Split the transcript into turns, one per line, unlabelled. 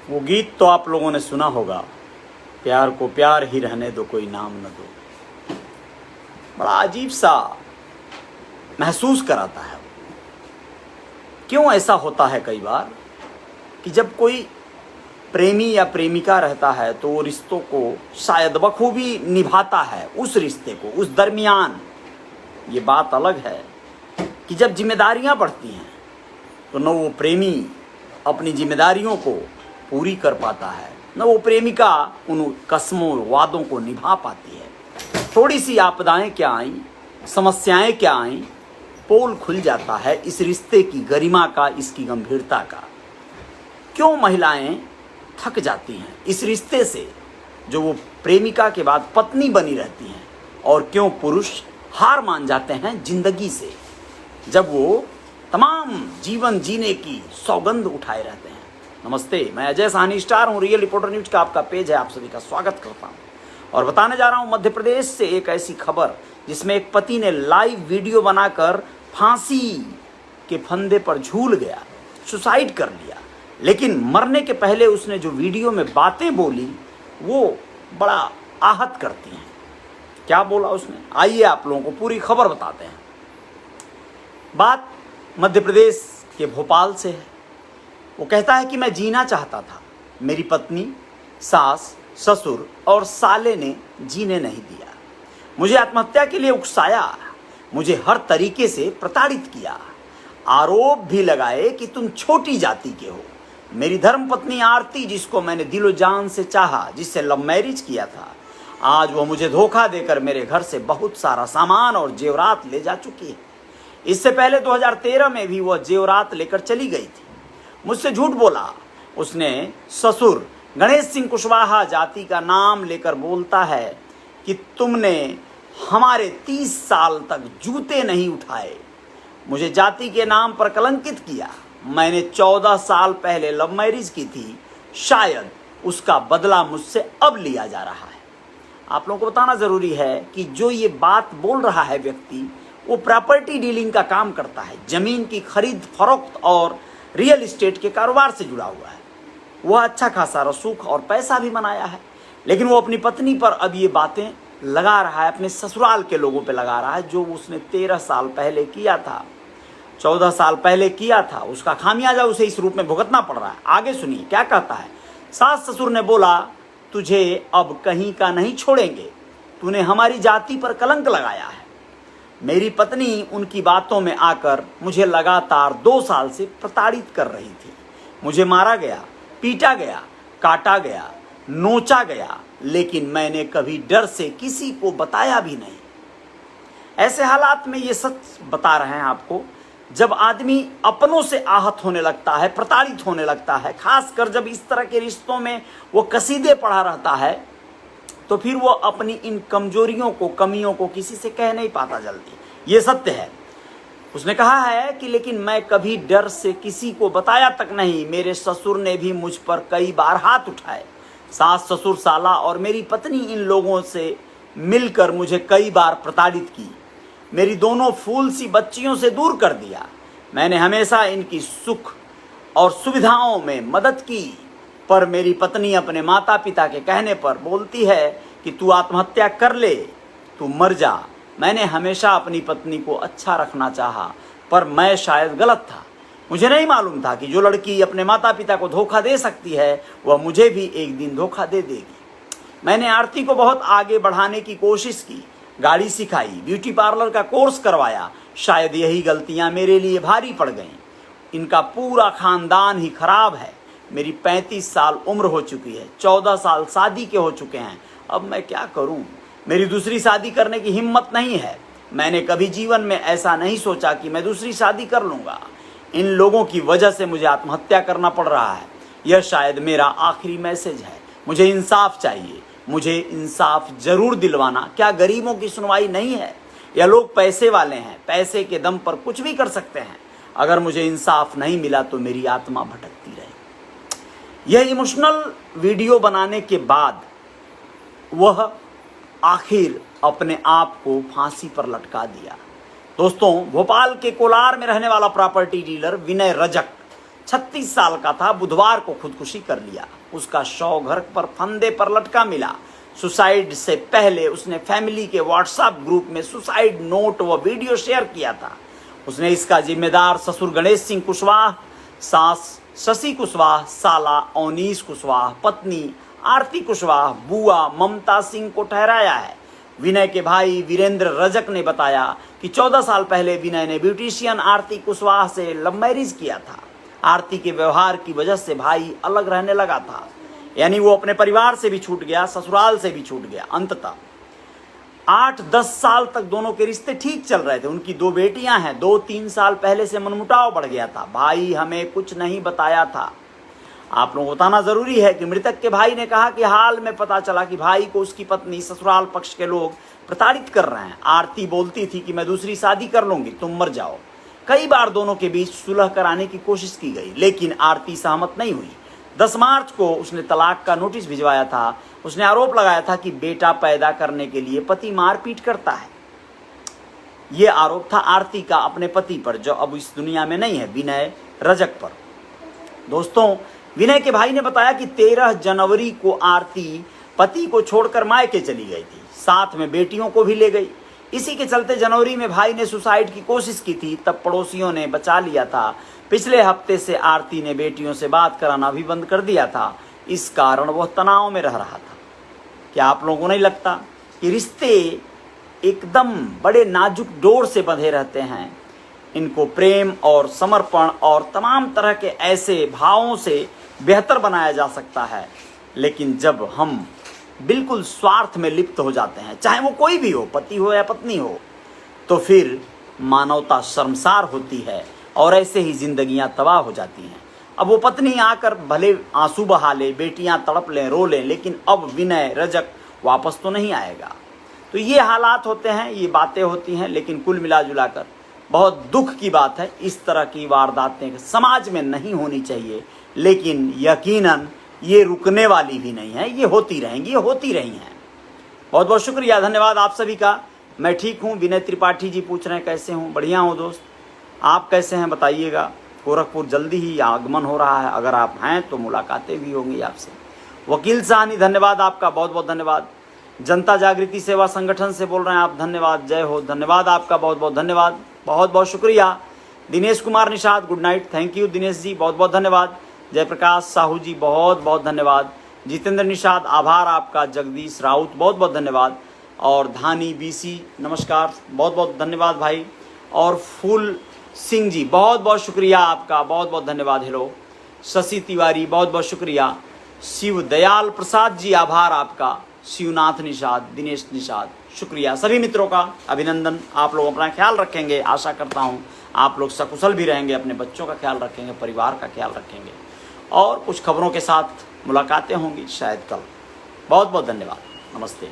वो गीत तो आप लोगों ने सुना होगा, प्यार को प्यार ही रहने दो कोई नाम न दो। बड़ा अजीब सा महसूस कराता है। क्यों ऐसा होता है कई बार कि जब कोई प्रेमी या प्रेमिका रहता है तो वो रिश्तों को शायद बखूबी निभाता है, उस रिश्ते को, उस दरमियान। ये बात अलग है कि जब जिम्मेदारियां बढ़ती हैं तो न वो प्रेमी अपनी जिम्मेदारियों को पूरी कर पाता है, न वो प्रेमिका उन कस्मों वादों को निभा पाती है। थोड़ी सी आपदाएं क्या आईं, समस्याएं क्या आईं, पोल खुल जाता है इस रिश्ते की गरिमा का, इसकी गंभीरता का। क्यों महिलाएं थक जाती हैं इस रिश्ते से जो वो प्रेमिका के बाद पत्नी बनी रहती हैं, और क्यों पुरुष हार मान जाते हैं जिंदगी से जब वो तमाम जीवन जीने की सौगंध उठाए रहते हैं। नमस्ते, मैं अजय साहनी स्टार हूँ, रियल रिपोर्टर न्यूज का आपका पेज है, आप सभी का स्वागत करता हूँ। और बताने जा रहा हूँ मध्य प्रदेश से एक ऐसी खबर जिसमें एक पति ने लाइव वीडियो बनाकर फांसी के फंदे पर झूल गया, सुसाइड कर लिया। लेकिन मरने के पहले उसने जो वीडियो में बातें बोली वो बड़ा आहत करती हैं। क्या बोला उसने, आइए आप लोगों को पूरी खबर बताते हैं। बात मध्य प्रदेश के भोपाल से है। वो कहता है कि मैं जीना चाहता था, मेरी पत्नी, सास, ससुर और साले ने जीने नहीं दिया। मुझे आत्महत्या के लिए उकसाया, मुझे हर तरीके से प्रताड़ित किया, आरोप भी लगाए कि तुम छोटी जाति के हो। मेरी धर्मपत्नी आरती, जिसको मैंने दिलो जान से चाहा, जिससे लव मैरिज किया था, आज वो मुझे धोखा देकर मेरे घर से बहुत सारा सामान और जेवरात ले जा चुकी है। इससे पहले 2013 में भी वह जेवरात लेकर चली गई थी। मुझसे झूठ बोला। उसने ससुर गणेश सिंह कुशवाहा जाति का नाम लेकर बोलता है कि तुमने हमारे 30 साल तक जूते नहीं उठाए, मुझे जाति के नाम पर कलंकित किया। मैंने 14 साल पहले लव मैरिज की थी, शायद उसका बदला मुझसे अब लिया जा रहा है। आप लोगों को बताना जरूरी है कि जो ये बात बोल रहा है व्यक्ति, वो प्रॉपर्टी डीलिंग का काम करता है, जमीन की खरीद फरोख्त और रियल एस्टेट के कारोबार से जुड़ा हुआ है। वह अच्छा खासा रसूख और पैसा भी बनाया है, लेकिन वो अपनी पत्नी पर अब ये बातें लगा रहा है, अपने ससुराल के लोगों पे लगा रहा है, जो उसने 13 साल पहले किया था, 14 साल पहले किया था। उसका खामियाजा उसे इस रूप में भुगतना पड़ रहा है। आगे सुनिए क्या कहता है। सास ससुर ने बोला, तुझे अब कहीं का नहीं छोड़ेंगे, तूने हमारी जाति पर कलंक लगाया है। मेरी पत्नी उनकी बातों में आकर मुझे लगातार 2 साल से प्रताड़ित कर रही थी। मुझे मारा गया, पीटा गया, काटा गया, नोचा गया, लेकिन मैंने कभी डर से किसी को बताया भी नहीं। ऐसे हालात में ये सच बता रहे हैं आपको, जब आदमी अपनों से आहत होने लगता है, प्रताड़ित होने लगता है, खासकर जब इस तरह के रिश्तों में वो कसीदे पढ़ा रहता है, तो फिर वो अपनी इन कमजोरियों को, कमियों को किसी से कह नहीं पाता जल्दी। ये सत्य है। उसने कहा है कि लेकिन मैं कभी डर से किसी को बताया तक नहीं। मेरे ससुर ने भी मुझ पर कई बार हाथ उठाए। सास, ससुर, साला और मेरी पत्नी, इन लोगों से मिलकर मुझे कई बार प्रताड़ित की, मेरी दोनों फूल सी बच्चियों से दूर कर दिया। मैंने हमेशा इनकी सुख और सुविधाओं में मदद की, पर मेरी पत्नी अपने माता पिता के कहने पर बोलती है कि तू आत्महत्या कर ले, तू मर जा। मैंने हमेशा अपनी पत्नी को अच्छा रखना चाहा, पर मैं शायद गलत था। मुझे नहीं मालूम था कि जो लड़की अपने माता पिता को धोखा दे सकती है, वह मुझे भी एक दिन धोखा दे देगी। मैंने आरती को बहुत आगे बढ़ाने की कोशिश की, गाड़ी सिखाई, ब्यूटी पार्लर का कोर्स करवाया। शायद यही गलतियां मेरे लिए भारी पड़ गईं। इनका पूरा खानदान ही खराब है। मेरी 35 साल उम्र हो चुकी है, 14 साल शादी के हो चुके हैं। अब मैं क्या करूं? मेरी दूसरी शादी करने की हिम्मत नहीं है। मैंने कभी जीवन में ऐसा नहीं सोचा कि मैं दूसरी शादी कर लूंगा। इन लोगों की वजह से मुझे आत्महत्या करना पड़ रहा है। यह शायद मेरा आखिरी मैसेज है। मुझे इंसाफ चाहिए, मुझे इंसाफ जरूर दिलवाना। क्या गरीबों की सुनवाई नहीं है? यह लोग पैसे वाले हैं, पैसे के दम पर कुछ भी कर सकते हैं। अगर मुझे इंसाफ नहीं मिला तो मेरी आत्मा भटकती रहे। यह इमोशनल वीडियो बनाने के बाद वह आखिर अपने आप को फांसी पर लटका दिया। दोस्तों, भोपाल के कोलार में रहने वाला प्रॉपर्टी डीलर विनय रजक 36 साल का था, बुधवार को खुदकुशी कर लिया। उसका शव घर पर फंदे पर लटका मिला। सुसाइड से पहले उसने फैमिली के व्हाट्सएप ग्रुप में सुसाइड नोट व वीडियो शेयर किया था। उसने इसका जिम्मेदार ससुर गणेश सिंह कुशवाहा, सास शशि कुशवाहा, साला ओनीस कुशवाहा, पत्नी आरती कुशवाहा, बुआ ममता सिंह को ठहराया है। विनय के भाई वीरेंद्र रजक ने बताया कि 14 साल पहले विनय ने ब्यूटिशियन आरती कुशवाहा से लव मैरिज किया था। आरती के व्यवहार की वजह से भाई अलग रहने लगा था, यानी वो अपने परिवार से भी छूट गया, ससुराल से भी छूट गया। अंततः 8-10 साल तक दोनों के रिश्ते ठीक चल रहे थे। उनकी 2 बेटियां हैं। 2-3 साल पहले से मनमुटाव बढ़ गया था। भाई हमें कुछ नहीं बताया था। आप लोगों को बताना जरूरी है कि मृतक के भाई ने कहा कि हाल में पता चला कि भाई को उसकी पत्नी, ससुराल पक्ष के लोग प्रताड़ित कर रहे हैं। आरती बोलती थी कि मैं दूसरी शादी कर लूंगी, तुम मर जाओ। कई बार दोनों के बीच सुलह कराने की कोशिश की गई, लेकिन आरती सहमत नहीं हुई। 10 मार्च को उसने तलाक का नोटिस भिजवाया था। उसने आरोप लगाया था कि बेटा पैदा करने के लिए पति मारपीट करता है। यह आरोप था आरती का अपने पति पर, जो अब इस दुनिया में नहीं है, विनय रजक पर। दोस्तों, विनय के भाई ने बताया कि 13 जनवरी को आरती पति को छोड़कर मायके चली गई थी, साथ में बेटियों को भी ले गई। इसी के चलते जनवरी में भाई ने सुसाइड की कोशिश की थी, तब पड़ोसियों ने बचा लिया था। पिछले हफ्ते से आरती ने बेटियों से बात कराना भी बंद कर दिया था। इस कारण वह तनाव में रह रहा था। क्या आप लोगों को नहीं लगता कि रिश्ते एकदम बड़े नाजुक डोर से बंधे रहते हैं? इनको प्रेम और समर्पण और तमाम तरह के ऐसे भावों से बेहतर बनाया जा सकता है, लेकिन जब हम बिल्कुल स्वार्थ में लिप्त हो जाते हैं, चाहे वो कोई भी हो, पति हो या पत्नी हो, तो फिर मानवता शर्मसार होती है और ऐसे ही जिंदगियां तबाह हो जाती हैं। अब वो पत्नी आकर भले आंसू बहा ले, बेटियां तड़प लें, रो लें, लेकिन अब विनय रजक वापस तो नहीं आएगा। तो ये हालात होते हैं, ये बातें होती हैं, लेकिन कुल मिला जुला कर बहुत दुख की बात है। इस तरह की वारदातें समाज में नहीं होनी चाहिए, लेकिन यकीनन ये रुकने वाली भी नहीं है, ये होती रहेंगी, ये होती रही हैं। बहुत बहुत शुक्रिया, धन्यवाद आप सभी का। मैं ठीक हूँ। विनय त्रिपाठी जी पूछ रहे हैं कैसे हूँ? बढ़िया हूँ दोस्त, आप कैसे हैं बताइएगा। गोरखपुर जल्दी ही आगमन हो रहा है, अगर आप हैं तो मुलाकातें भी होंगी आपसे। वकील साहनी धन्यवाद आपका, बहुत बहुत धन्यवाद। जनता जागृति सेवा संगठन से बोल रहे हैं आप, धन्यवाद, जय हो, धन्यवाद आपका, बहुत बहुत धन्यवाद, बहुत बहुत शुक्रिया। Dinesh Kumar Nishad, good night, thank you Dinesh ji, बहुत बहुत धन्यवाद। जयप्रकाश साहू जी, बहुत बहुत धन्यवाद। जितेंद्र निषाद, आभार आपका। जगदीश राउत, बहुत बहुत धन्यवाद। और धानी बीसी, नमस्कार, बहुत बहुत धन्यवाद भाई। और फूल सिंह जी, बहुत बहुत शुक्रिया आपका, बहुत बहुत धन्यवाद। हेलो शशि तिवारी, बहुत बहुत शुक्रिया। शिव दयाल प्रसाद जी, आभार आपका। शिवनाथ निषाद, दिनेश निषाद, शुक्रिया। सभी मित्रों का अभिनंदन। आप लोग अपना ख्याल रखेंगे, आशा करता हूँ आप लोग सकुशल भी रहेंगे, अपने बच्चों का ख्याल रखेंगे, परिवार का ख्याल रखेंगे, और कुछ खबरों के साथ मुलाकातें होंगी शायद कल। बहुत बहुत धन्यवाद, नमस्ते।